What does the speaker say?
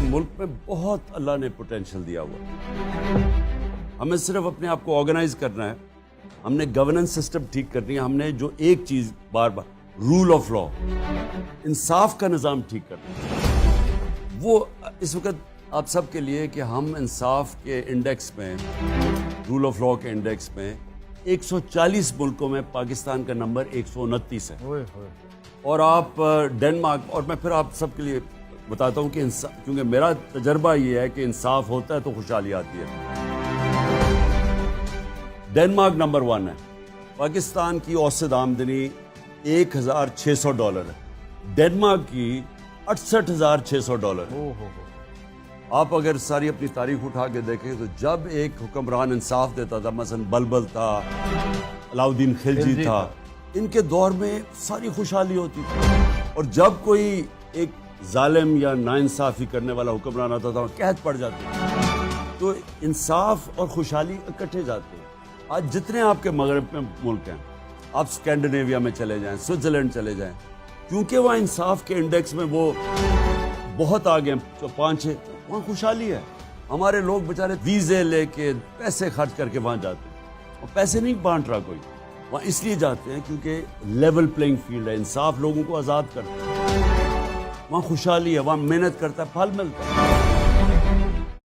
ملک میں بہت اللہ نے پوٹینشیل دیا ہوا. ہمیں صرف اپنے آپ کو آرگنائز کرنا ہے, ہم نے گورننس سسٹم ٹھیک کرنی ہے, ہم نے جو ایک چیز بار بار رول آف لا, انصاف کا نظام ٹھیک کرنا ہے. وہ اس وقت آپ سب کے لیے کہ ہم انصاف کے انڈیکس میں, رول آف لا کے انڈیکس میں 140 ملکوں میں پاکستان کا نمبر 129 ہے. اور آپ ڈنمارک, اور میں پھر آپ سب کے لیے بتاتا ہوں کہ کیونکہ میرا تجربہ یہ ہے کہ انصاف ہوتا ہے تو خوشحالی آتی ہے. ڈنمارک نمبر 1 ہے. پاکستان کی اوسط آمدنی $1,600 ہے, ڈنمارک کی $68,600. آپ اگر ساری اپنی تاریخ اٹھا کے دیکھیں تو جب ایک حکمران انصاف دیتا تھا, مثلا بلبل تھا, علاؤدین خلجی تھا, ان کے دور میں ساری خوشحالی ہوتی تھی. اور جب کوئی ایک ظالم یا ناانصافی کرنے والا حکمران آتا تھا, قحط پڑ جاتی تھی. تو انصاف اور خوشحالی اکٹھے جاتے ہیں. آج جتنے آپ کے مغرب میں ملک ہیں, آپ اسکینڈینیویا میں چلے جائیں, سوئٹزرلینڈ چلے جائیں, کیونکہ وہاں انصاف کے انڈیکس میں وہ بہت آگے ہیں, جو 5-6, وہاں خوشحالی ہے. ہمارے لوگ بیچارے ویزے لے کے پیسے خرچ کر کے وہاں جاتے ہیں, اور پیسے نہیں بانٹ رہا کوئی, وہاں اس لیے جاتے ہیں کیونکہ لیول پلینگ فیلڈ ہے, انصاف لوگوں کو آزاد کرتا ہے, وہاں خوشحالی ہے, وہاں محنت کرتا ہے, پھل ملتا ہے.